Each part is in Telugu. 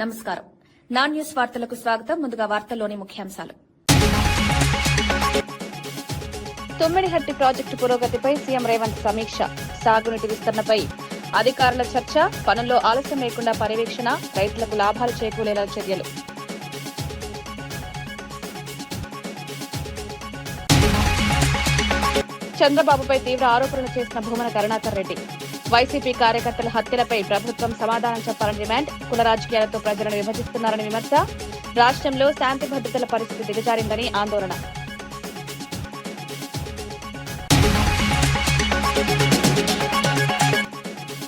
నమస్కారం. నా న్యూస్ వార్తలకు స్వాగతం. ముందుగా వార్తల్లోని ముఖ్యాంశాలు. తుమ్మిడిహట్టి ప్రాజెక్టు పురోగతిపై సీఎం రేవంత్ సమీక్ష. సాగునీటి విస్తరణపై అధికారుల చర్చ. పనుల్లో ఆలస్యం లేకుండా పర్యవేక్షణ. రైతులకు లాభాలు చేకూరేలా చర్యలు. చంద్రబాబుపై తీవ్ర ఆరోపణలు చేసిన భూమన కరుణాకర్ రెడ్డి. వైసీపీ కార్యకర్తల హత్యలపై ప్రభుత్వం సమాధానం చెప్పాలని డిమాండ్. కుల రాజకీయాలతో ప్రజలను విభజిస్తున్నారని విమర్శ. రాష్ట్రంలో శాంతి భద్రతల పరిస్థితి దిగజారిందని ఆందోళన.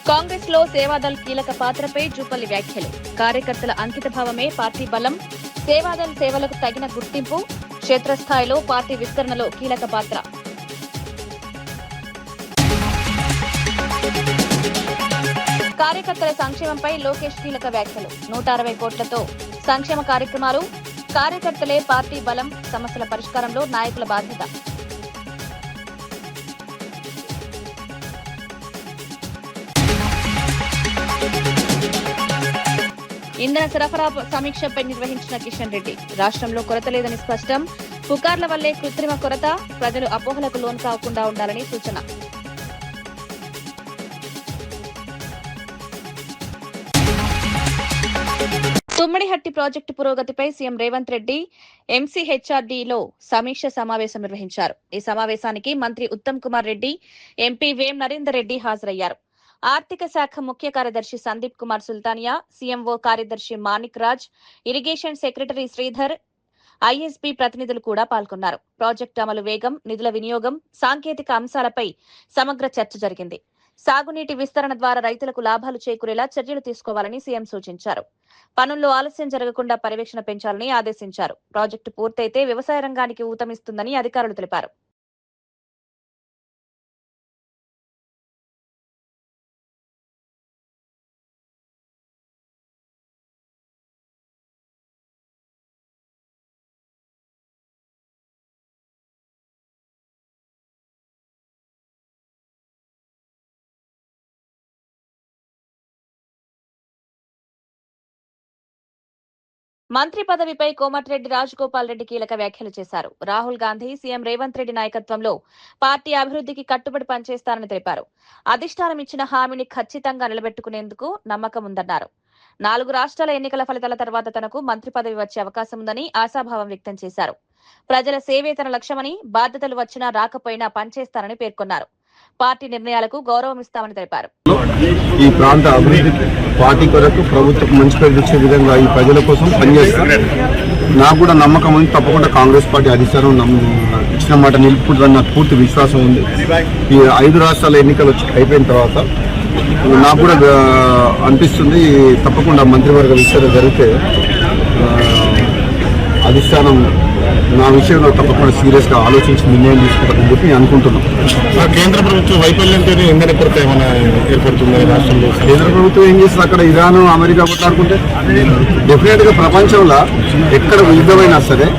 కాంగ్రెస్ లో సేవాదల్ కీలక పాత్రపై జూపల్లి వ్యాఖ్యలు. కార్యకర్తల అంకితభావమే పార్టీ బలం. సేవాదల్ సేవలకు తగిన గుర్తింపు. క్షేత్రస్థాయిలో పార్టీ విస్తరణలో కీలక పాత్ర. కార్యకర్తల సంక్షేమంపై లోకేష్ కీలక వ్యాఖ్యలు. 160 కోట్లతో సంక్షేమ కార్యక్రమాలు. కార్యకర్తలే పార్టీ బలం. సమస్యల పరిష్కారంలో నాయకుల బాధ్యత. ఇంధన సరఫరా సమీక్షపై నిర్వహించిన కిషన్ రెడ్డి. రాష్ట్రంలో కొరత లేదని స్పష్టం. పుకార్ల వల్లే కృత్రిమ కొరత. ప్రజలు అపోహలకు లోను కాకుండా ఉండాలని సూచన. తుమ్మిడిహట్టి ప్రాజెక్టు పురోగతిపై సీఎం రేవంత్ రెడ్డి ఎంసీహెచ్ఆర్డీలో సమీక్ష సమావేశం నిర్వహించారు. ఈ సమావేశానికి మంత్రి ఉత్తమ్ కుమార్ రెడ్డి, ఎంపీ వేం నరేందర్ రెడ్డి హాజరయ్యారు. ఆర్థిక శాఖ ముఖ్య కార్యదర్శి సందీప్ కుమార్ సుల్తానియా, సీఎంఓ కార్యదర్శి Manik Raj, irrigation secretary Sridhar, ISB ప్రతినిధులు కూడా పాల్గొన్నారు. ప్రాజెక్టు అమలు వేగం, నిధుల వినియోగం, సాంకేతిక అంశాలపై సమగ్ర చర్చ జరిగింది. సాగునీటి విస్తరణ ద్వారా రైతులకు లాభాలు చేకూరేలా చర్యలు తీసుకోవాలని సీఎం సూచించారు. పనుల్లో ఆలస్యం జరగకుండా పర్యవేక్షణ పెంచాలని ఆదేశించారు. ప్రాజెక్టు పూర్తయితే వ్యవసాయ రంగానికి ఊతమిస్తుందని అధికారులు తెలిపారు. మంత్రి పదవిపై కోమటిరెడ్డి రాజగోపాల్ రెడ్డి కీలక వ్యాఖ్యలు చేశారు. రాహుల్ గాంధీ, సీఎం రేవంత్ రెడ్డి నాయకత్వంలో పార్టీ అభివృద్ధికి కట్టుబడి పనిచేస్తారని తెలిపారు. అధిష్టానం ఇచ్చిన హామీని ఖచ్చితంగా నిలబెట్టుకునేందుకు నమ్మకం ఉందన్నారు. 4 రాష్ట్రాల ఎన్నికల ఫలితాల తర్వాత తనకు మంత్రి పదవి వచ్చే అవకాశం ఉందని ఆశాభావం వ్యక్తం చేశారు. ప్రజల సేవే తన లక్ష్యమని, బాధ్యతలు వచ్చినా రాకపోయినా పనిచేస్తారని పేర్కొన్నారు. పార్టీ నిర్ణయాలకు గౌరవం ఇస్తామని తెలిపారు. ఈ ప్రాంత అభివృద్ధికి పార్టీ కొరకు ప్రభుత్వం మంచి పేరు తెచ్చే విధంగా ఈ ప్రజల కోసం పనిచేస్తారు. నాకు కూడా నమ్మకం ఉంది. తప్పకుండా కాంగ్రెస్ పార్టీ అధికారం ఇచ్చిన మాట నిలుపుకుంటుందని నాకు పూర్తి విశ్వాసం ఉంది. ఈ 5 రాష్ట్రాల ఎన్నికలు అయిపోయిన తర్వాత నాకు కూడా అనిపిస్తుంది తప్పకుండా మంత్రివర్గ విస్తరణ జరిగితే అధిష్టానం నా విషయంలో తప్పకుండా సీరియస్ గా ఆలోచించి నిర్ణయం తీసుకుంటారని చెప్పి అనుకుంటున్నాం. కేంద్ర ప్రభుత్వం వైఫల్యంతో ఇంధన కొరత ఏమైనా ఏర్పడుతుంది రాష్ట్రంలో? కేంద్ర ప్రభుత్వం ఏం చేస్తుంది? అక్కడ ఇరాన్, అమెరికా కొట్లాడుకుంటే డెఫినెట్ గా ప్రపంచంలో ఎక్కడ యుద్ధమైనా సరే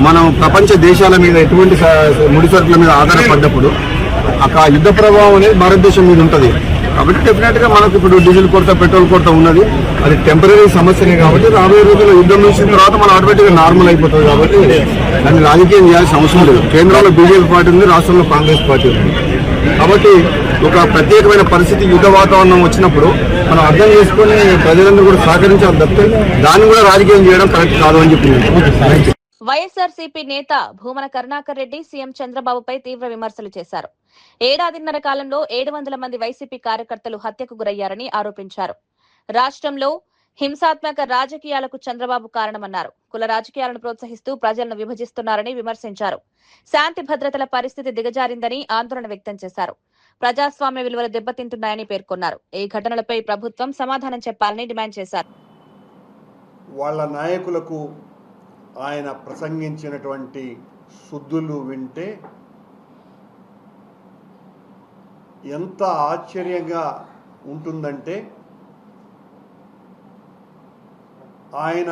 మనం ప్రపంచ దేశాల మీద ఎటువంటి ముడి సరుకుల మీద ఆధారపడ్డప్పుడు ఆ యుద్ధ ప్రభావం అనేది భారతదేశం మీద ఉంటుంది. కాబట్టి డెఫినెట్ గా మనకు ఇప్పుడు డీజిల్ కొరత, పెట్రోల్ కొరత ఉన్నది. అది టెంపరీ సమస్యనే కాబట్టి రాబోయే రోజుల్లో యుద్ధం నుంచి తర్వాత మనం ఆటోమేటిక్ గా నార్మల్ అయిపోతుంది. కాబట్టి దాన్ని రాజకీయం చేయాల్సిన అవసరం లేదు. కేంద్రంలో బీజేపీ పార్టీ ఉంది, రాష్ట్రంలో కాంగ్రెస్ పార్టీ ఉంది. కాబట్టి ఒక ప్రత్యేకమైన పరిస్థితి, యుద్ధ వాతావరణం వచ్చినప్పుడు మనం అర్థం చేసుకుని ప్రజలందరూ కూడా సహకరించాలి తప్పితే దాన్ని కూడా రాజకీయం చేయడం కరెక్ట్ కాదు అని చెప్పింది. వైఎస్ఆర్సీపీ నేత భూమన కరుణాకర్ రెడ్డి సీఎం చంద్రబాబుపై తీవ్ర విమర్శలు చేశారు. ఏడాదిన్నర కాలంలో 700 మంది వైసీపీ కార్యకర్తలు హత్యకు గురయ్యారని ఆరోపించారు. రాష్ట్రంలో హింసాత్మక రాజకీయాలకు చంద్రబాబు కారణమన్నారు. కుల రాజకీయాలను ప్రోత్సహిస్తూ ప్రజలను విభజిస్తున్నారని విమర్శించారు. శాంతి భద్రతల పరిస్థితి దిగజారిందని ఆందోళన వ్యక్తం చేశారు. ప్రజాస్వామ్య విలువలు దెబ్బతింటున్నాయని పేర్కొన్నారు. ఈ ఘటనలపై ప్రభుత్వం సమాధానం చెప్పాలని డిమాండ్ చేశారు. వాళ్ళ నాయకులకు ఆయన ప్రసంగించినటువంటి శుద్ధులు వింటే ఎంత ఆశ్చర్యంగా ఉంటుందంటే, ఆయన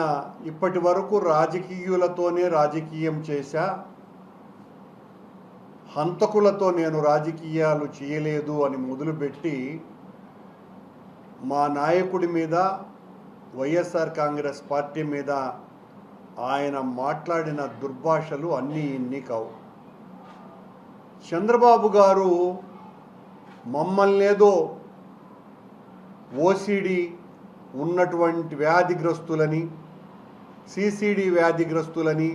ఇప్పటి వరకు రాజకీయులతోనే రాజకీయం చేశా, హంతకులతో నేను రాజకీయాలు చేయలేదు అని మొదలుపెట్టి మా నాయకుడి మీద వైఎస్ఆర్ కాంగ్రెస్ పార్టీ మీద ఆయన మాట్లాడిన దుర్భాషలు అన్నీ ఇన్ని కావు. చంద్రబాబు గారు మమ్మల్నేదో ఓసిడి ఉన్నటువంటి వ్యాధిగ్రస్తులని, సిసిడి వ్యాధిగ్రస్తులని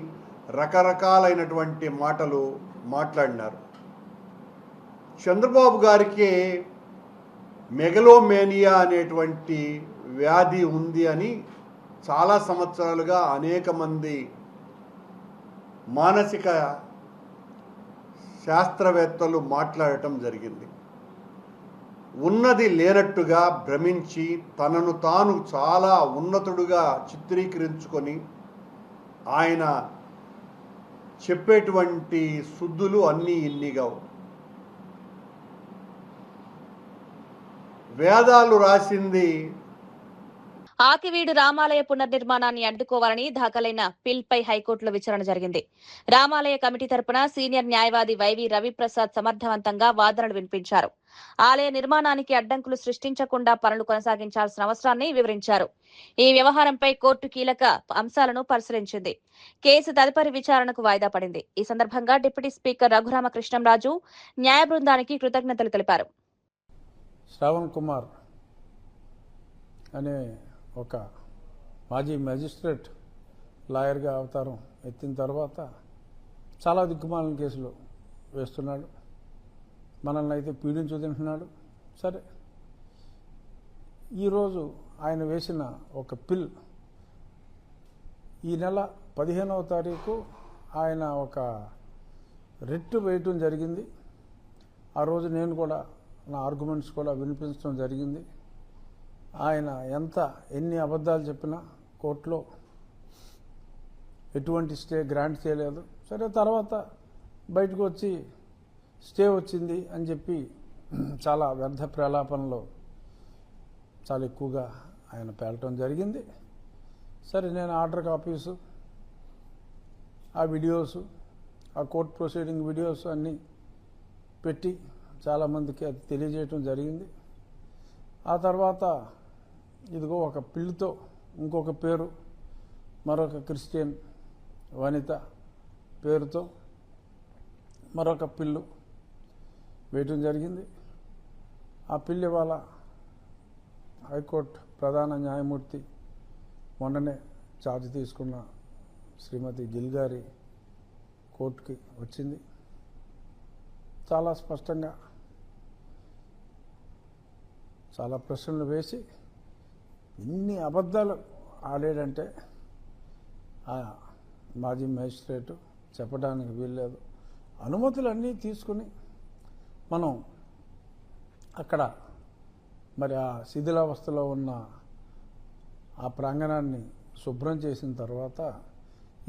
రకరకాలైనటువంటి మాటలు మాట్లాడినారు. చంద్రబాబు గారికి మెగలోమేనియా అనేటువంటి వ్యాధి ఉంది అని చాలా సంవత్సరాలుగా అనేక మంది మానసిక శాస్త్రవేత్తలు మాట్లాడటం జరిగింది. ఉన్నది లేనట్టుగా భ్రమించి తనను తాను చాలా ఉన్నతుడుగా చిత్రీకరించుకొని ఆయన చెప్పేటువంటి శుద్ధులు అన్నీ ఇన్నిగా. వేదాలు రాసింది ఆకివీడు రామాలయ పునర్నిర్మాణాన్ని అడ్డుకోవాలని దాఖలైన పిల్పై హైకోర్టులో విచారణ జరిగింది. రామాలయ కమిటీ తరపున సీనియర్ న్యాయవాది వైవి రవిప్రసాద్ సమర్థవంతంగా వాదనలు వినిపించారు. ఆలయ నిర్మాణానికి అడ్డంకులు సృష్టించకుండా పనులు కొనసాగించాల్సిన అవసరాన్ని వివరించారు. ఈ వ్యవహారంపై కోర్టు కీలక అంశాలను పరిశీలించింది. కేసు తదుపరి విచారణకు వాయిదా పడింది. ఈ సందర్భంగా డిప్యూటీ స్పీకర్ రఘురామకృష్ణంరాజు న్యాయ బృందానికి కృతజ్ఞతలు తెలిపారు. శ్రావణ్ కుమార్ అనే ఒక మాజీ మెజిస్ట్రేట్ లాయర్గా అవతారం ఎత్తిన తర్వాత చాలా దిక్కుమాలిన కేసులు వేస్తున్నాడు. మనల్ని అయితే పీడించు తింటున్నాడు. సరే, ఈరోజు ఆయన వేసిన ఒక పిల్ ఈ నెల 15వ తారీఖు ఆయన ఒక రిట్ వేయటం జరిగింది. ఆ రోజు నేను కూడా నా ఆర్గ్యుమెంట్స్ కూడా వినిపించడం జరిగింది. ఆయన ఎన్ని అబద్ధాలు చెప్పినా కోర్టులో ఎటువంటి స్టే గ్రాంట్ చేయలేదు. సరే, తర్వాత బయటకు వచ్చి స్టే వచ్చింది అని చెప్పి చాలా వ్యర్థ ప్రలాపనలో చాలా ఎక్కువగా ఆయన పేలటం జరిగింది. సరే, నేను ఆర్డర్ కాపీసు, ఆ వీడియోసు, ఆ కోర్ట్ ప్రొసీడింగ్ వీడియోస్ అన్నీ పెట్టి చాలామందికి అది తెలియజేయటం జరిగింది. ఆ తర్వాత ఇదిగో ఒక పిల్లితో ఇంకొక పేరు, మరొక క్రిస్టియన్ వనిత పేరుతో మరొక పిల్లు వేయటం జరిగింది. ఆ పిల్లి వాళ్ళ హైకోర్టు ప్రధాన న్యాయమూర్తి మొన్ననే ఛార్జ్ తీసుకున్న శ్రీమతి గిల్ గారి కోర్టుకి వచ్చింది. చాలా స్పష్టంగా చాలా ప్రశ్నలు వేసి ఇన్ని అబద్ధాలు ఆడాడంటే ఆ మాజీ మేజిస్ట్రేటు చెప్పడానికి వీల్లేదు. అనుమతులన్నీ తీసుకుని మనం అక్కడ మరి ఆ శిథిలావస్థలో ఉన్న ఆ ప్రాంగణాన్ని శుభ్రం చేసిన తర్వాత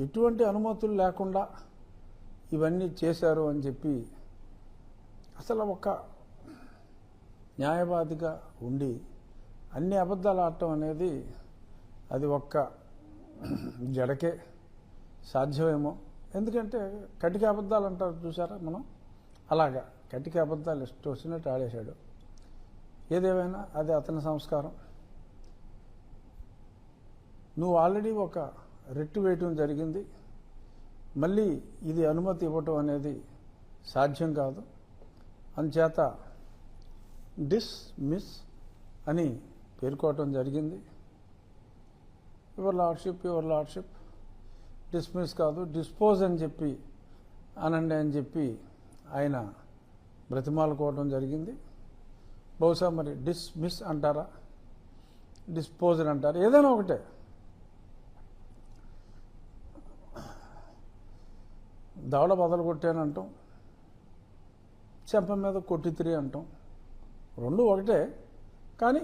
ఎటువంటి అనుమతులు లేకుండా ఇవన్నీ చేశారు అని చెప్పి అసలు ఒక న్యాయవాదిగా ఉండి అన్ని అబద్ధాలు ఆడటం అనేది అది ఒక్క జడకే సాధ్యమేమో. ఎందుకంటే కటిక అబద్ధాలు అంటారు చూసారా మనం, అలాగా కటిక అబద్ధాలు ఇష్టం వచ్చినట్టు ఆడేశాడు. ఏదేమైనా అది అతని సంస్కారం. నువ్వు ఆల్రెడీ ఒక రిట్ వేయటం జరిగింది, మళ్ళీ ఇది అనుమతి ఇవ్వటం అనేది సాధ్యం కాదు. అందుచేత డిస్మిస్ అని పేర్కోవటం జరిగింది. యువర్ లార్డ్షిప్ డిస్మిస్ కాదు డిస్పోజ్ అని చెప్పి అనండి అని చెప్పి ఆయన బ్రతిమాలుకోవడం జరిగింది. బహుశా మరి డిస్మిస్ అంటారా, డిస్పోజ్ అంటారా, ఏదైనా ఒకటే. దవడ బదలు కొట్టానంటాం, చెంప మీద కొట్టితిరి అంటాం, రెండు ఒకటే, కానీ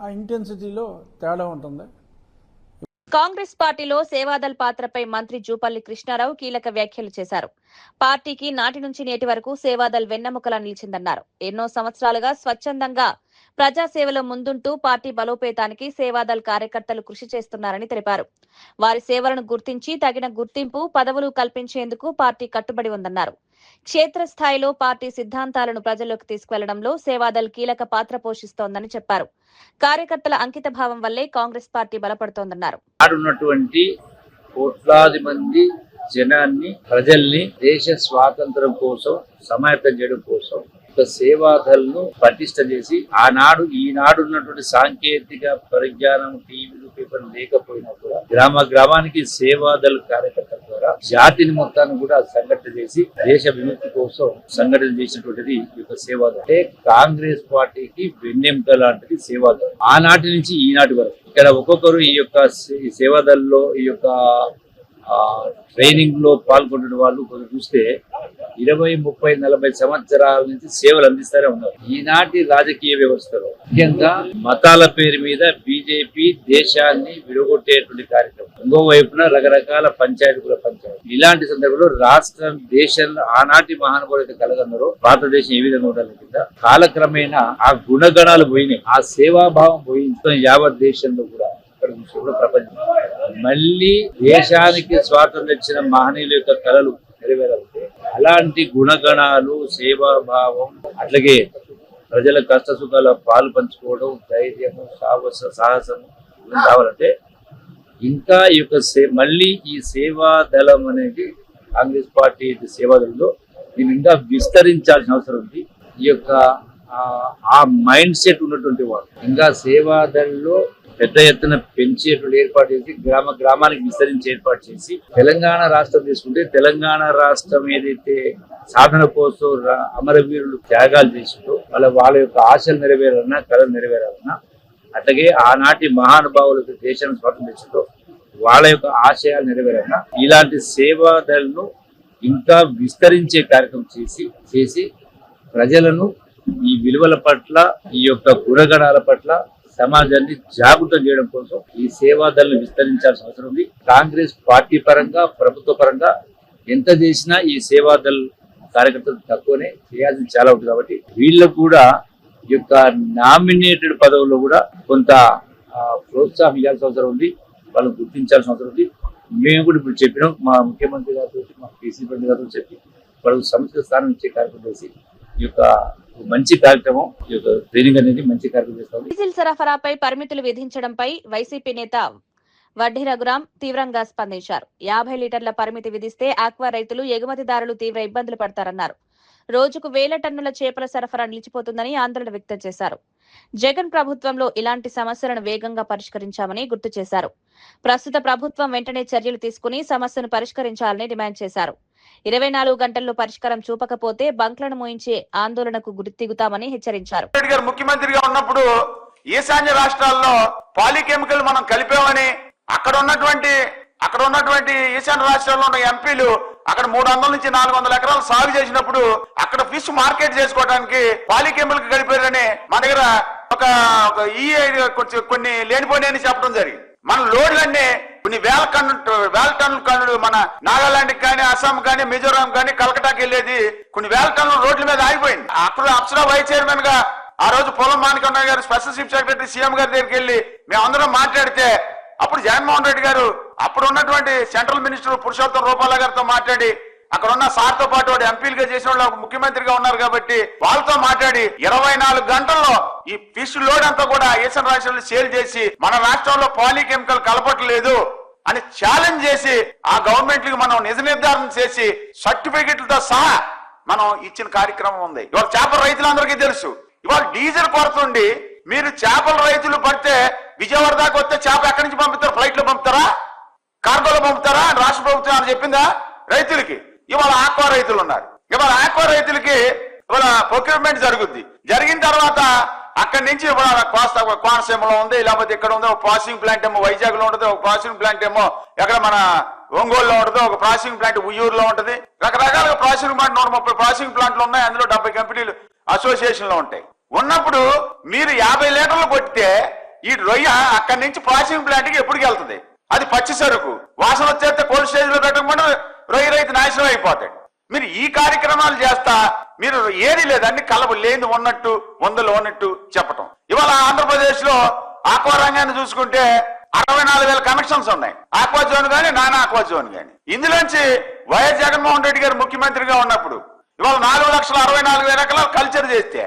ఆ ఇంటెన్సిటీలో తేడా ఉంటుంది. కాంగ్రెస్ పార్టీలో సేవాదల్ పాత్రపై మంత్రి జూపల్లి కృష్ణారావు కీలక వ్యాఖ్యలు చేశారు. పార్టీకి నాటి నుంచి నేటి వరకు సేవాదల్ వెన్నెముకలా నిలిచిందన్నారు. ఎన్నో సంవత్సరాలుగా స్వచ్ఛందంగా ప్రజాసేవలో ముందుంటూ పార్టీ బలోపేతానికి సేవాదళ్ కార్యకర్తలు కృషి చేస్తున్నారని తెలిపారు. వారి సేవలను గుర్తించి తగిన గుర్తింపు, పదవులు కల్పించేందుకు పార్టీ కట్టుబడి ఉందన్నారు. క్షేత్రస్థాయిలో పార్టీ సిద్ధాంతాలను ప్రజల్లోకి తీసుకువెళ్లడంలో సేవాదళ్ కీలక పాత్ర పోషిస్తోందని చెప్పారు. కార్యకర్తల అంకిత భావం వల్లే కాంగ్రెస్ పార్టీ బలపడుతోందన్నారు. కోట్లాది మంది జనాన్ని, ప్రజల్ని దేశ స్వాతంత్రం కోసం సమాయత్తం చేయడం కోసం ఒక సేవాదళను పటిష్ట చేసి ఈనాడు ఉన్నటువంటి సాంకేతిక పరిజ్ఞానం, టీవీలు, పేపర్లు లేకపోయినా కూడా గ్రామానికి సేవాదళ కార్యకర్తల ద్వారా జాతిని మొత్తాన్ని కూడా సంఘటన చేసి దేశ విముక్తి కోసం సంఘటన చేసినటువంటిది ఈ యొక్క సేవాదళం. అంటే కాంగ్రెస్ పార్టీకి వెన్నెముక లాంటిది సేవాదళం. ఆనాటి నుంచి ఈనాటి వరకు ఇక్కడ ఒక్కొక్కరు ఈ యొక్క సేవాదళలో ఈ యొక్క ట్రైనింగ్ లో పాల్గొంటున్న వాళ్ళు కొంచెం చూస్తే 20, 30, 40 సంవత్సరాల నుంచి సేవలు అందిస్తూనే ఉన్నారు. ఈనాటి రాజకీయ వ్యవస్థలో ముఖ్యంగా మతాల పేరు మీద బీజేపీ దేశాన్ని విడగొట్టేటువంటి కార్యక్రమం, ఇంకోవైపున రకరకాల పంచాయతీల పంచాయతీ. ఇలాంటి సందర్భంలో రాష్ట్రం, దేశంలో ఆనాటి మహానుభావులు కలగన్నారో భారతదేశం ఏ విధంగా ఉండాలి కింద కాలక్రమేణా ఆ గుణగణాలు పోయినాయి, ఆ సేవాభావం పోయింది. యావత్ దేశంలో కూడా ప్రపంచం మళ్ళీ దేశానికి స్వాతంత్రం ఇచ్చిన మహనీయుల యొక్క కళలు నెరవేరాలంటే అలాంటి గుణగణాలు, సేవాభావం, అట్లాగే ప్రజల కష్ట సుఖాల పాలు పంచుకోవడం, ధైర్యము, సాహసము కావాలంటే ఇంకా ఈ యొక్క మళ్ళీ ఈ సేవాదళం అనేది కాంగ్రెస్ పార్టీ సేవాదళంలో దీన్ని ఇంకా విస్తరించాల్సిన అవసరం ఉంది. ఈ యొక్క ఆ మైండ్ సెట్ ఉన్నటువంటి వాళ్ళు ఇంకా సేవాదళంలో పెద్ద ఎత్తున పెంచేటువంటి ఏర్పాటు చేసి గ్రామానికి విస్తరించి ఏర్పాటు చేసి తెలంగాణ రాష్ట్రం తీసుకుంటే తెలంగాణ రాష్ట్రం ఏదైతే సాధన కోసం అమరవీరులు త్యాగాలు చేసిందో వాళ్ళ యొక్క ఆశలు నెరవేరాలన్నా, కళలు నెరవేరాలన్నా, అట్లాగే ఆనాటి మహానుభావులకు దేశాన్ని స్వాతంత్రించిందో వాళ్ళ యొక్క ఆశయాలు నెరవేరాలన్నా ఇలాంటి సేవాదళను ఇంకా విస్తరించే కార్యక్రమం చేసి ప్రజలను ఈ విలువల పట్ల, ఈ యొక్క గుణగణాల పట్ల సమాజాన్ని జాగృతం చేయడం కోసం ఈ సేవాదళను విస్తరించాల్సిన అవసరం ఉంది. కాంగ్రెస్ పార్టీ పరంగా, ప్రభుత్వ పరంగా ఎంత చేసినా ఈ సేవాదళ కార్యకర్తలు తక్కువనే, చేయాల్సింది చాలా ఉంటుంది. కాబట్టి వీళ్ళకు కూడా ఈ యొక్క నామినేటెడ్ పదవుల్లో కూడా కొంత ప్రోత్సాహం ఇవ్వాల్సిన అవసరం ఉంది, వాళ్ళని గుర్తించాల్సిన అవసరం ఉంది. మేము కూడా ఇప్పుడు చెప్పినాం, మా ముఖ్యమంత్రి గారితో, మా కేసీ రెడ్డి గారితో చెప్పి వాళ్ళకు సముచిత స్థానం ఇచ్చే కార్యక్రమం చేసి ఈ యొక్క మంచి కార్యక్రమం, ఈ యొక్క ట్రైనింగ్ అనేది మంచి కార్యక్రమం చేస్తాం. డీజిల్ సరఫరాపై పరిమితులు విధించడంపై వైసీపీ నేత వడ్డీ రఘురాం తీవ్రంగా స్పందించారు. 50 లీటర్ల పరిమితి విధిస్తే ఆక్వా రైతులు, ఎగుమతిదారులు తీవ్ర ఇబ్బందులు పడతారన్నారు. రోజుకు 1000 టన్నుల చేపల సరఫరా నిలిచిపోతుందని ఆందోళన వ్యక్తం చేశారు. జగన్ ప్రభుత్వంలో ఇలాంటి సమస్యలను వేగంగా పరిష్కరించామని గుర్తు చేశారు. ప్రస్తుత ప్రభుత్వం వెంటనే చర్యలు తీసుకుని సమస్యను పరిష్కరించాలని డిమాండ్ చేశారు. 24 గంటల్లో పరిష్కారం చూపకపోతే బంక్లను మూయించే ఆందోళనకు గురితిగుతామని హెచ్చరించారు. ముఖ్యమంత్రిగా ఉన్నప్పుడు ఈశాన్య రాష్ట్రాల్లో పాలికెమికల్ మనం కలిపామని అక్కడ ఉన్నటువంటి ఈశాన్య రాష్ట్రాల్లో ఉన్న ఎంపీలు అక్కడ 300 నుంచి 400 ఎకరాలు సాగు చేసినప్పుడు అక్కడ ఫిష్ మార్కెట్ చేసుకోవడానికి పాలికెమికల్ కలిపారని మన దగ్గర ఒక కొన్ని లేనిపోయినాయని చెప్పడం జరిగింది. మన లోడ్లన్నీ కొన్ని వేల టన్నులు మన నాగాలాండ్ కానీ, అస్సాం కానీ, మిజోరాం కానీ, కలకటాకి వెళ్ళేది కొన్ని వేల టన్నులు రోడ్ల మీద ఆగిపోయింది. అప్పుడు అప్సరా వైస్ చైర్మన్ గా ఆ రోజు పొలం మాణికన్న గారు స్పెషల్ చీఫ్ సెక్రటరీ సీఎం గారి దగ్గరికి వెళ్ళి మేమందరం మాట్లాడితే అప్పుడు జగన్మోహన్ రెడ్డి గారు అప్పుడు ఉన్నటువంటి సెంట్రల్ మినిస్టర్ పురుషోత్తం రూపాల గారితో మాట్లాడి అక్కడ ఉన్న సార్తో పాటు వాడు ఎంపీలుగా చేసిన వాళ్ళు ముఖ్యమంత్రిగా ఉన్నారు కాబట్టి వాళ్ళతో మాట్లాడి 24 గంటల్లో ఈ ఫిష్ లోడ్ అంతా కూడా ఈశాన్య రాష్ట్రాల్లో సేల్ చేసి మన రాష్ట్రంలో పాలికెమికల్ కలపట్లేదు అని ఛాలెంజ్ చేసి ఆ గవర్నమెంట్ కి మనం నిజ నిర్ధారణ చేసి సర్టిఫికెట్లతో సహా మనం ఇచ్చిన కార్యక్రమం ఉంది. ఇవాళ చేపల రైతులందరికీ తెలుసు, ఇవాళ డీజిల్ కొరత ఉండి మీరు చేపల రైతులు పడితే విజయవాడ దాకా వస్తే చేప ఎక్కడి నుంచి పంపుతారు? ఫ్లైట్ లో పంపుతారా, కార్గోలో పంపుతారా? రాష్ట్ర ప్రభుత్వం అని చెప్పిందా రైతులకి? ఇవాళ ఆక్వా రైతులు ఉన్నారు. ఇవాళ ఆక్వా రైతులకి ఇవాళ ప్రొక్యూర్మెంట్ జరుగుద్ది. జరిగిన తర్వాత అక్కడి నుంచి కోనసీమలో ఉంది, లేకపోతే ఇక్కడ ఉంది. ఒక ప్రాసెసింగ్ ప్లాంట్ ఏమో వైజాగ్ లో ఉంటుంది, ఒక ప్రాసెసింగ్ ప్లాంట్ ఏమో ఎక్కడ మన ఒంగోలులో ఉంటుంది, ఒక ప్రాసెసింగ్ ప్లాంట్ ఉయ్యూరులో ఉంటుంది. రకరకాల ప్రాసెసింగ్ ప్లాంట్ 130 ప్రాసెసింగ్ ప్లాంట్లు ఉన్నాయి. అందులో 70 కంపెనీలు అసోసియేషన్ లో ఉంటాయి. ఉన్నప్పుడు మీరు 50 లీటర్లు కొట్టితే ఈ రొయ్య అక్కడి నుంచి ప్రాసెసింగ్ ప్లాంట్ కి ఎప్పటికి వెళ్తుంది? అది పచ్చి సరుకు వాసన వచ్చేస్తే కోల్డ్ స్టేజ్ లో పెట్టకుండా రొయ్య రైతు నాశనం అయిపోతాడు. మీరు ఈ ఈ కార్యక్రమాలు చేస్తా మీరు ఏది లేదు అన్ని కలబు లేని ఉన్నట్టు వందలు ఉన్నట్టు చెప్పటం. ఇవాళ ఆంధ్రప్రదేశ్ లో ఆక్వా రంగాన్ని చూసుకుంటే 64,000 కనెక్షన్స్ ఉన్నాయి. ఆక్వా జోన్ గానీ నాన్ ఆక్వా జోన్ గానీ. ఇందులోంచి వైఎస్ జగన్మోహన్ రెడ్డి గారు ముఖ్యమంత్రిగా ఉన్నప్పుడు ఇవాళ 4,64,000 ఎకరాలు కల్చర్ చేస్తే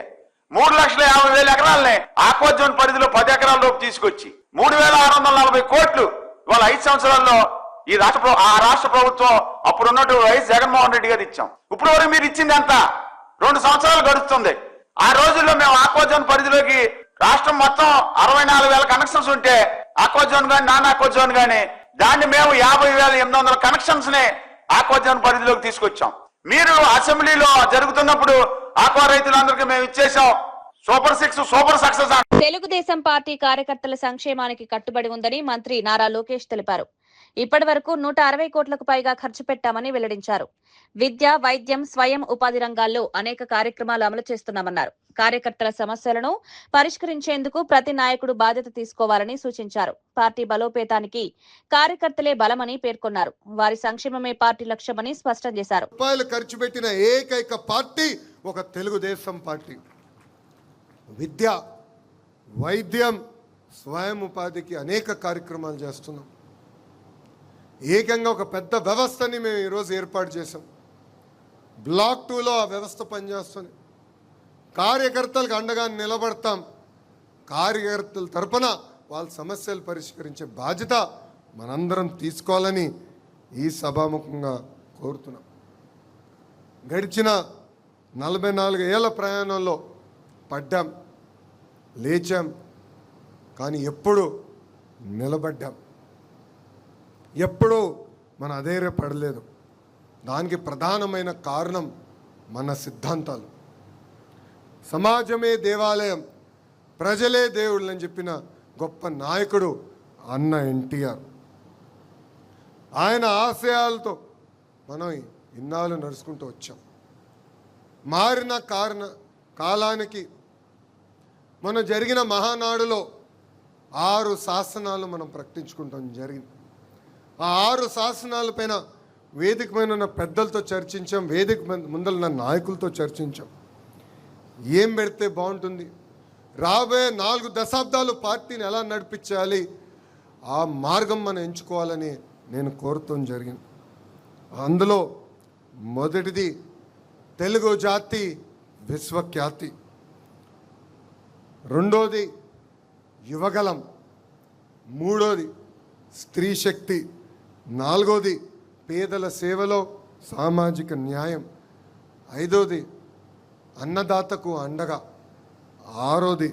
3,50,000 ఎకరాలని ఆక్వా జోన్ పరిధిలో 10 ఎకరాల లోపు తీసుకొచ్చి 3,640 కోట్లు ఇవాళ 5 సంవత్సరాల్లో ఈ రాష్ట్ర ప్రభుత్వం అప్పుడు ఉన్నట్టు వైఎస్ జగన్మోహన్ రెడ్డి గారు ఇచ్చాం. ఇప్పుడు వరకు మీరు ఇచ్చింది ఎంత? 2 సంవత్సరాలు గడుస్తుంది. ఆ రోజుల్లో మేము ఆక్వా జోన్ పరిధిలోకి రాష్ట్రం మొత్తం 64,000 కనెక్షన్స్ ఉంటే ఆక్వా జోన్ గానీ నాన్ ఆక్వా జోన్ గానీ దాన్ని మేము 50,800 కనెక్షన్స్ ని ఆక్వా జోన్ పరిధిలోకి తీసుకొచ్చాం. మీరు అసెంబ్లీలో జరుగుతున్నప్పుడు ఆక్వా రైతులందరికీ మేము ఇచ్చేసాం super 6 super success. Telugu Desam party కార్యకర్తల సంక్షేమానికి కట్టుబడి ఉందని మంత్రి నారా లోకేష్ తెలిపారు. ఇప్పటి వరకు 160 కోట్లకు పైగా ఖర్చు పెట్టామని వెల్లడించారు. విద్య, వైద్యం, స్వయం ఉపాధి రంగాల్లో అనేక కార్యక్రమాలు అమలు చేస్తున్నామన్నారు. కార్యకర్తల సమస్యలను పరిష్కరించేందుకు ప్రతి నాయకుడు బాధ్యత తీసుకోవాలని సూచించారు. పార్టీ బలోపేతానికి కార్యకర్తలే బలమని పేర్కొన్నారు. వారి సంక్షేమమే పార్టీ లక్ష్యమని స్పష్టం చేశారు. రూపాయలు ఖర్చు పెట్టిన ఏకైక పార్టీ ఒక తెలుగుదేశం పార్టీ. విద్య, వైద్యం, స్వయం ఉపాధికి అనేక కార్యక్రమాలు చేస్తున్నాం. ఏకంగా ఒక పెద్ద వ్యవస్థని మేము ఈరోజు ఏర్పాటు చేసాం. బ్లాక్ 2లో ఆ వ్యవస్థ పనిచేస్తుంది. కార్యకర్తలకు అండగా నిలబడతాం. కార్యకర్తల తరపున వాళ్ళ సమస్యలు పరిష్కరించే బాధ్యత మనందరం తీసుకోవాలని ఈ సభాముఖంగా కోరుతున్నాం. గడిచిన 44 ఏళ్ల ప్రయాణంలో పడ్డాం, లేచాం, కానీ ఎప్పుడు నిలబడ్డాం, ఎప్పుడూ మన అధైర్యపడలేదు. దానికి ప్రధానమైన కారణం మన సిద్ధాంతాలు. సమాజమే దేవాలయం, ప్రజలే దేవుళ్ళు అని చెప్పిన గొప్ప నాయకుడు అన్న ఎన్టీఆర్. ఆయన ఆశయాలతో మనం ఇన్నాళ్ళు నడుచుకుంటూ వచ్చాం. మారిన కాలానికి మన జరిగిన మహానాడులో 6 శాసనాలు మనం ప్రకటించుకుంటాం జరిగింది. ఆ 6 శాసనాలపైన వేదిక పైన ఉన్న పెద్దలతో చర్చించాం, వేదిక ముందరున్న నాయకులతో చర్చించాం. ఏం పెడితే బాగుంటుంది, రాబోయే 4 దశాబ్దాలు పార్టీని ఎలా నడిపించాలి, ఆ మార్గం మనం ఎంచుకోవాలని నేను కోరుతాం జరిగింది. అందులో మొదటిది తెలుగు జాతి విశ్వఖ్యాతి, రెండోది యువగలం, మూడోది స్త్రీ శక్తి, నాలుగోది పేదల సేవలో సామాజిక న్యాయం, ఐదోది అన్నదాతకు అండగా, ఆరోది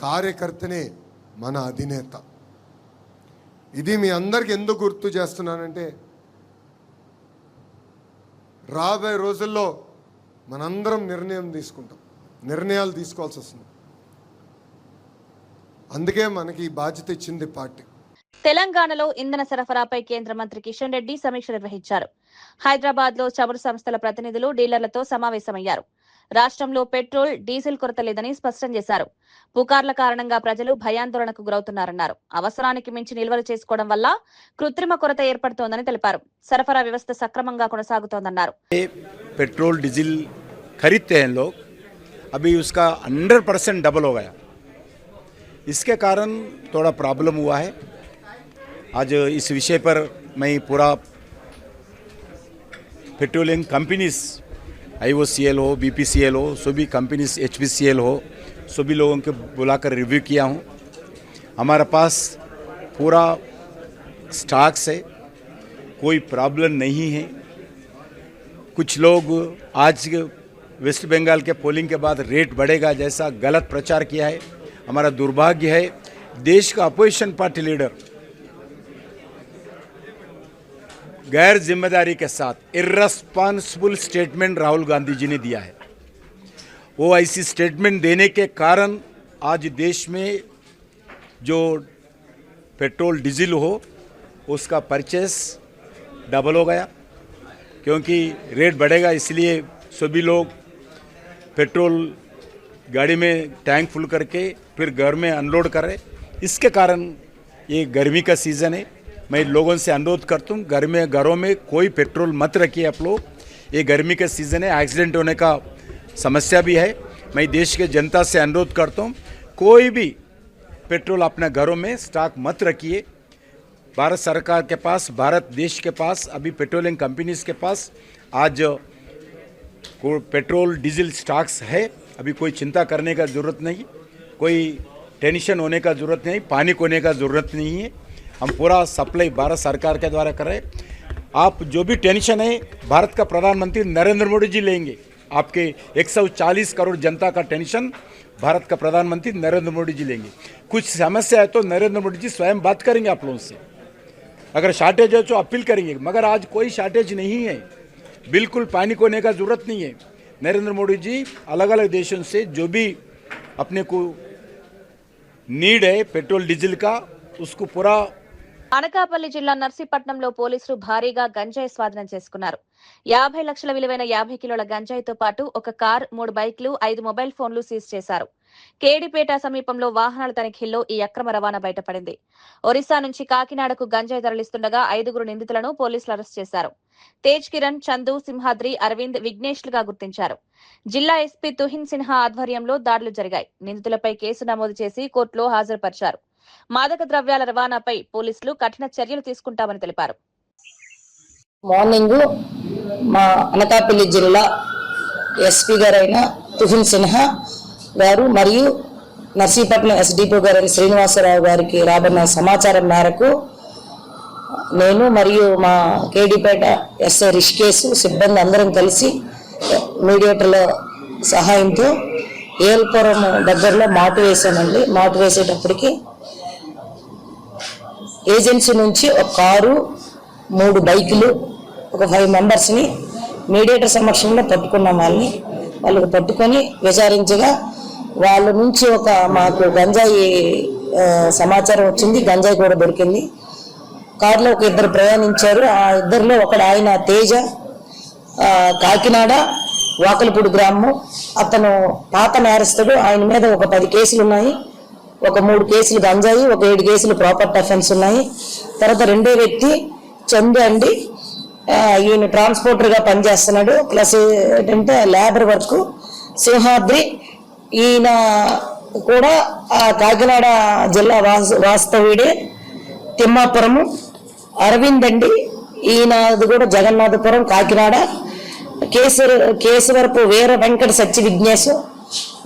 కార్యకర్తనే మన అధినేత. ఇది మీ అందరికి ఎందుకు గుర్తు చేస్తున్నానంటే రాబోయే రోజుల్లో మనందరం నిర్ణయాలు తీసుకోవాల్సి వస్తుంది. అందుకే మనకి ఈ బాధ్యత ఇచ్చింది పార్టీ. తెలంగాణలో ఇంధన సరఫరాపై కేంద్ర మంత్రి కిషన్ రెడ్డి సమీక్ష నిర్వహించారు. హైదరాబాద్ లో చమురు సంస్థల ప్రతినిధులు డీలర్లతో సమావేశమయ్యారు. రాష్ట్రంలో పెట్రోల్, డీజిల్ కొరత లేదని స్పష్టం చేశారు. పుకార్ల కారణంగా ప్రజలు భయాందోళనకు గురవుతున్నారన్నారు. అవసరానికి మించి నిల్వలు చేసుకోవడం వల్ల కృత్రిమ కొరత ఏర్పడుతోందని తెలిపారు. సరఫరా వ్యవస్థ సక్రమంగా కొనసాగుతోందన్నారు. पेट्रोल डीजल खरीदते हैं लोग, अभी उसका 100% डबल हो गया. इसके कारण थोड़ा प्रॉब्लम हुआ है. आज इस विषय पर मैं पूरा पेट्रोलियम कंपनीज IOCL हो, BPCL हो, सभी कंपनीज HPCL हो, सभी लोगों को बुलाकर रिव्यू किया हूँ. हमारे पास पूरा स्टॉक्स है, कोई प्रॉब्लम नहीं है. कुछ लोग आज वेस्ट बंगाल के पोलिंग के बाद रेट बढ़ेगा जैसा गलत प्रचार किया है. हमारा दुर्भाग्य है, देश का अपोजिशन पार्टी लीडर गैर जिम्मेदारी के साथ इर्रेस्पॉन्सिबल स्टेटमेंट राहुल गांधी जी ने दिया है. वो ऐसी स्टेटमेंट देने के कारण आज देश में जो पेट्रोल डीजल हो उसका परचेस डबल हो गया, क्योंकि रेट बढ़ेगा इसलिए सभी लोग पेट्रोल गाड़ी में टैंक फुल करके फिर घर में अनलोड कर रहे. इसके कारण ये गर्मी का सीज़न है. मैं लोगों से अनुरोध करता हूँ, घरों में कोई पेट्रोल मत रखिए आप लोग. ये गर्मी का सीज़न है, एक्सीडेंट होने का समस्या भी है। मैं देश के जनता से अनुरोध करता हूँ, कोई भी पेट्रोल अपने घरों में स्टॉक मत रखिए। भारत सरकार के पास, भारत देश के पास, अभी पेट्रोलियम कंपनीज के पास आज पेट्रोल डीजल स्टॉक्स है। अभी कोई चिंता करने का ज़रूरत नहीं, कोई टेंशन होने का ज़रूरत नहीं, पैनिक होने का ज़रूरत नहीं है। हम पूरा सप्लाई भारत सरकार के द्वारा कर रहे हैं। आप जो भी टेंशन है, भारत का प्रधानमंत्री नरेंद्र मोदी जी लेंगे। आपके 140 करोड़ जनता का टेंशन भारत का प्रधानमंत्री नरेंद्र मोदी जी लेंगे। कुछ समस्या है तो नरेंद्र मोदी जी स्वयं बात करेंगे आप लोगों से। अगर शॉर्टेज है तो अपील करेंगे, मगर आज कोई शॉर्टेज नहीं है, बिल्कुल पैनिक होने का ज़रूरत नहीं है। नरेंद्र मोदी जी अलग अलग देशों से जो भी अपने को नीड है पेट्रोल डीजल का, उसको पूरा। అనకాపల్లి జిల్లా నర్సీపట్నంలో పోలీసులు భారీగా గంజాయి స్వాధీనం చేసుకున్నారు. 50 లక్షల విలువైన 50 కిలోల గంజాయితో పాటు ఒక కార్, 3 బైక్లు, 5 మొబైల్ ఫోన్లు సీజ్ చేశారు. కేడిపేట సమీపంలో వాహనాల తనిఖీల్లో ఈ అక్రమ రవాణా బయటపడింది. ఒరిస్సా నుంచి కాకినాడకు గంజాయి తరలిస్తుండగా 5 నిందితులను పోలీసులు అరెస్ట్ చేశారు. తేజ్ కిరణ్, చందు, సింహాద్రి, అరవింద్, విఘ్నేష్లుగా గుర్తించారు. జిల్లా ఎస్పీ తుహిన్ సిన్హా ఆధ్వర్యంలో దాడులు జరిగాయి. నిందితులపై కేసు నమోదు చేసి కోర్టులో హాజరుపరిచారు. మాదక ద్రవ్యాల రవాణాపై పోలీసులు కఠిన చర్యలు తీసుకుంటామని తెలిపారు. మార్నింగ్ మా అనకాపల్లి జిల్లా ఎస్పీ గారైన తుహిన్ సిన్హా గారు మరియు నర్సీపట్నం ఎస్డిపో గారైన శ్రీనివాసరావు గారికి రాబడిన సమాచారం మేరకు నేను మరియు మా కేడిపేట ఎస్ఐ రిషికేశ్ సిబ్బంది అందరం కలిసి మీడియేటర్ల సహాయంతో ఏల్పురం దగ్గరలో మాటు వేసామండి. మాటు వేసేటప్పటికి ఏజెన్సీ నుంచి ఒక కారు, 3 బైకులు, ఒక 5 మెంబర్స్ని మీడియేటర్ సమక్షంలో పట్టుకున్నాం. వాళ్ళకి పట్టుకొని విచారించగా వాళ్ళ నుంచి మాకు గంజాయి సమాచారం వచ్చింది. గంజాయి కూడా దొరికింది. కారులో ఒక 2 ప్రయాణించారు. ఆ ఇద్దరిలో ఒకడు ఆయన తేజ, కాకినాడ వాకలపూడి గ్రామం. అతను పాత నేరస్తుడు. ఆయన మీద ఒక 10 కేసులు ఉన్నాయి. ఒక 3 కేసులు గంజాయి, ఒక 7 కేసులు ప్రాపర్టీ అఫెన్స్ ఉన్నాయి. తర్వాత రెండో వ్యక్తి చందు అండి, ఈయన ట్రాన్స్పోర్టర్గా పనిచేస్తున్నాడు, ప్లస్ ఏంటంటే లేబర్ వర్క్. సింహాద్రి ఈయన కూడా కాకినాడ జిల్లా వాస్తవ్యుడే, తిమ్మాపురము. అరవింద్ అండి, ఈయనది కూడా జగన్నాథపురం, కాకినాడ. కేశవరపు వీర వెంకట సత్య విఘ్నేశ్.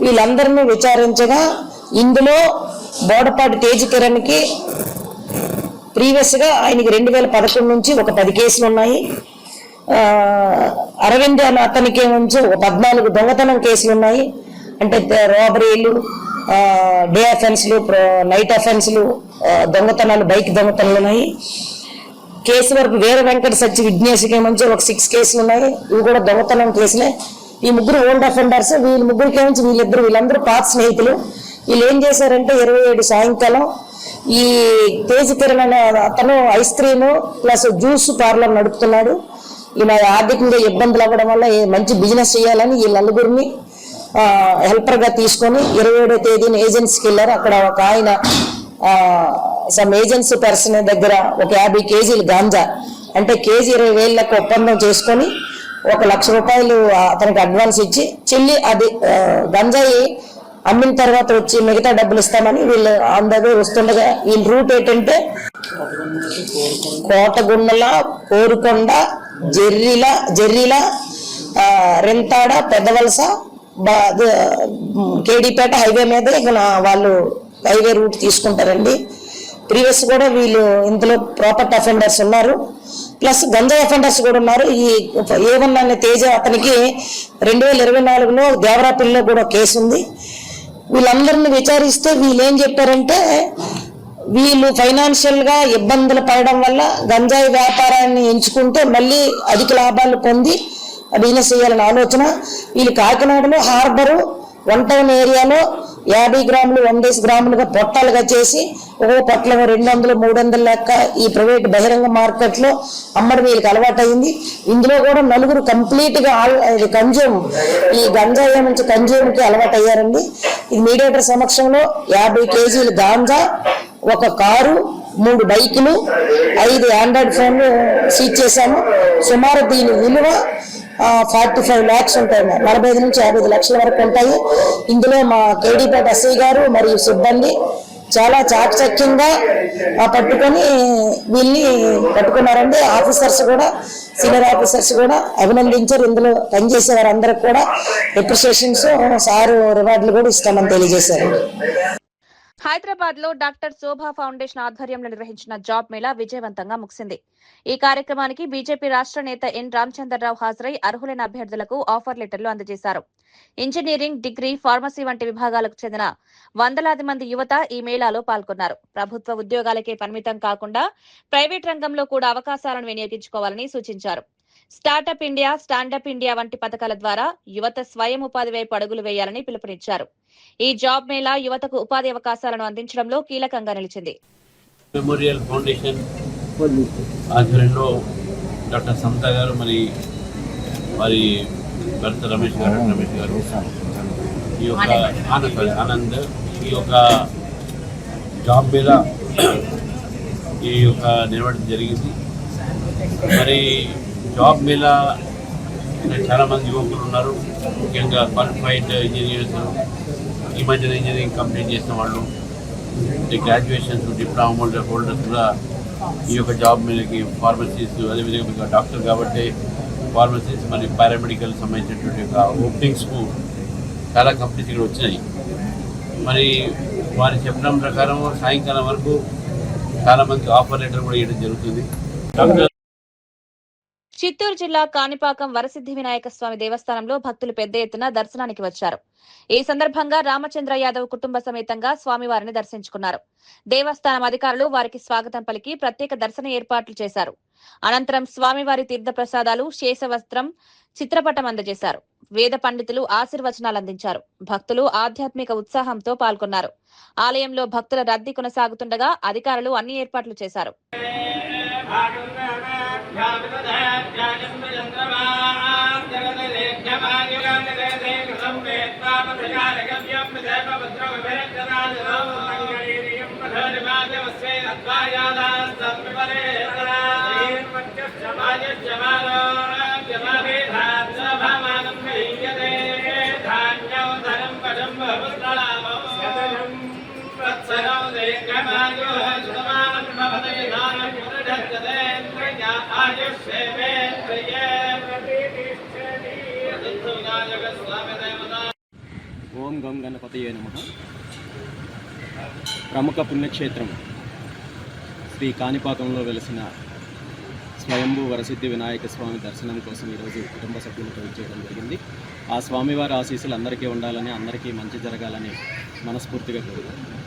వీళ్ళందరినీ విచారించగా ఇందులో బోడపాటి తేజ్ కిరణ్కి ప్రీవియస్గా ఆయనకి 2011 నుంచి ఒక 10 కేసులు ఉన్నాయి. అరవింద్ అని అతనికి నుంచి ఒక 14 దొంగతనం కేసులు ఉన్నాయి. అంటే రాబరీలు, డే అఫెన్స్లు, నైట్ అఫెన్స్లు, దొంగతనాలు, బైక్ దొంగతనాలు ఉన్నాయి. కేశవరపు వీర వెంకట సత్య విఘ్నేశ్కి ఏమంచి ఒక 6 కేసులు ఉన్నాయి. ఇవి కూడా దొంగతనం కేసులే. ఈ 3 ఓల్డ్ అఫెండర్స్. వీళ్ళ ముగ్గురికి ఏమంచి వీళ్ళందరూ పాత స్నేహితులు. వీళ్ళు ఏం చేశారంటే 27 సాయంకాలం ఈ తేజ్ కిరణ్ అనే అతను ice cream plus juice parlour నడుపుతున్నాడు. ఈయన ఆర్థికంగా ఇబ్బందులు అవ్వడం వల్ల మంచి బిజినెస్ చేయాలని ఈ నలుగురిని హెల్పర్గా తీసుకొని 27వ తేదీన ఏజెన్సీకి వెళ్ళారు. అక్కడ ఒక ఆయన సమ్ ఏజెన్సీ పర్సన్ దగ్గర ఒక 50 కేజీలు గాంజా, అంటే కేజీ 20,000లకు ఒప్పందం చేసుకొని 1,00,000 రూపాయలు అతనికి అడ్వాన్స్ ఇచ్చి చెల్లి అది గంజాయి అమ్మిన తర్వాత వచ్చి మిగతా డబ్బులు ఇస్తామని వీళ్ళు అందరూ వస్తుండగా వీళ్ళ రూట్ ఏంటంటే కోటగుండల, కోరుకొండ, జెర్రీల, రెంతాడ, పెద్దవలస, కేడిపేట హైవే మీద వాళ్ళు హైవే రూట్ తీసుకుంటారండి. ప్రీవియస్ కూడా వీళ్ళు ఇందులో ప్రాపర్టీ అఫెండర్స్ ఉన్నారు, ప్లస్ గంజాయి అఫెండర్స్ కూడా ఉన్నారు. ఈ ఏమన్నా అనే తేజ అతనికి 2024లో దేవరాపల్లిలో కూడా కేసు ఉంది. వీళ్ళందరిని విచారిస్తే వీళ్ళు ఏం చెప్పారంటే వీళ్ళు ఫైనాన్షియల్గా ఇబ్బందులు పడడం వల్ల గంజాయి వ్యాపారాన్ని ఎంచుకుంటే మళ్ళీ అధిక లాభాలు పొంది బిజినెస్ చేయాలని ఆలోచన. వీళ్ళు కాకినాడలో హార్బరు 1 టౌన్ ఏరియాలో 50 గ్రాములు 100 గ్రాములుగా పొట్టాలుగా చేసి ఒక్కో పొట్లం 200, 300 లెక్క ఈ ప్రైవేట్ బహిరంగ మార్కెట్లో అమ్మడం వీళ్ళకి అలవాటు అయింది. ఇందులో కూడా 4 కంప్లీట్గా ఈ గంజాయి నుంచి కన్జ్యూమ్కి అలవాటు అయ్యారండి. ఇది మీడియేటర్ సమక్షంలో 50 కేజీలు గాంజా, ఒక కారు, 3 బైకులు, 5 ఆండ్రాయిడ్ ఫోన్లు సీజ్ చేశాము. సుమారు దీని విలువ 45 lakhs ఉంటాయి, 45 నుంచి 55 లక్షల వరకు ఉంటాయి. ఇందులో మా కేడీపేట ఎస్ఐ గారు మరియు సిబ్బంది చాలా చాకచక్యంగా పట్టుకొని వీళ్ళని పట్టుకున్నారండి. ఆఫీసర్స్ కూడా, సీనియర్ ఆఫీసర్స్ కూడా అభినందించారు. ఇందులో పనిచేసే వారందరికి కూడా అప్రిషియేషన్స్, సారు రివార్డులు కూడా ఇస్తామని తెలియజేశారు. హైదరాబాద్ లో డాక్టర్ శోభా ఫౌండేషన్ ఆధ్వర్యంలో నిర్వహించిన జాబ్ మేళా విజయవంతంగా ముగిసింది. ఈ కార్యక్రమానికి బీజేపీ రాష్ట్ర నేత ఎన్ రామచంద్రరావు హాజరై అర్హులైన అభ్యర్థులకు ఆఫర్ లెటర్లు అందజేశారు. ఇంజనీరింగ్, డిగ్రీ, ఫార్మసీ వంటి విభాగాలకు చెందిన వందలాది మంది యువత ఈ మేళాలో పాల్గొన్నారు. ప్రభుత్వ ఉద్యోగాలకే పరిమితం కాకుండా ప్రైవేట్ రంగంలో కూడా అవకాశాలను వినియోగించుకోవాలని సూచించారు. స్టార్టప్ ఇండియా, స్టాండప్ ఇండియా వంటి పథకాల ద్వారా యువత స్వయం ఉపాధి వైపు అడుగులు వేయాలని పిలుపునిచ్చారు. ఈ జాబ్ మేళా యువతకు ఉపాధి అవకాశాలను అందించడంలో కీలకంగా నిలిచింది. మెమోరియల్ ఫౌండేషన్ ఆధ్వర్యంలో డాక్టర్ సమత గారు, మరి భర్త రమేష్ గారు ఈ యొక్క ఆనంద్ ఈ యొక్క జాబ్ మేళా ఈ యొక్క నిర్వహించడం జరిగింది. మరి జాబ్ మేళా చాలా మంది యువకులు ఉన్నారు, ముఖ్యంగా క్వాలిఫైడ్ ఇంజనీర్స్, ఈ మధ్యన ఇంజనీరింగ్ కంప్లీట్ చేసిన వాళ్ళు, గ్రాడ్యుయేషన్స్, డిప్లొమా హోల్డర్స్ కూడా ఈ యొక్క జాబ్ మేళకి, ఫార్మసీస్, అదేవిధంగా డాక్టర్ కాబట్టి ఫార్మసీస్, మరి పారామెడికల్ సంబంధించినటువంటి యొక్క ఓపెనింగ్స్కు చాలా కంపెనీస్ ఇక్కడ వచ్చినాయి. మరి వారి చెప్పడం ప్రకారం సాయంకాలం వరకు చాలామంది ఆఫర్ లెటర్ కూడా ఇవ్వడం జరుగుతుంది. డాక్టర్ చిత్తూరు జిల్లా కాణిపాకం వరసిద్ధి వినాయక స్వామి దేవస్థానంలో భక్తులు పెద్ద ఎత్తున దర్శనానికి వచ్చారు. ఈ సందర్భంగా రామచంద్ర యాదవ్ కుటుంబ సమేతంగా స్వామివారిని దర్శించుకున్నారు. దేవస్థానం అధికారులు వారికి స్వాగతం పలికి ప్రత్యేక దర్శన ఏర్పాట్లు చేశారు. అనంతరం స్వామివారి తీర్థ ప్రసాదాలు, శేషవస్త్రం, చిత్రపటం అందజేశారు. వేద పండితులు ఆశీర్వచనాలు అందించారు. భక్తులు ఆధ్యాత్మిక ఉత్సాహంతో పాల్గొన్నారు. ఆలయంలో భక్తుల రద్దీ కొనసాగుతుండగా అధికారులు అన్ని ఏర్పాట్లు చేశారు. ఓం గం గణపతయే నమః. ప్రముఖ పుణ్యక్షేత్రం శ్రీ కాణిపాకంలో వెలసిన స్వయంభూ వరసిద్ధి వినాయక స్వామి దర్శనం కోసం ఈరోజు కుటుంబ సభ్యులతో చేయడం జరిగింది. ఆ స్వామివారి ఆశీస్సులు అందరికీ ఉండాలని, అందరికీ మంచి జరగాలని మనస్ఫూర్తిగా కోరుకుంటున్నాను.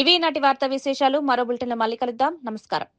ఇవి నాటి వార్తా విశేషాలు. మరో బులెటిన్లో మళ్ళీ కలుద్దాం. నమస్కారం.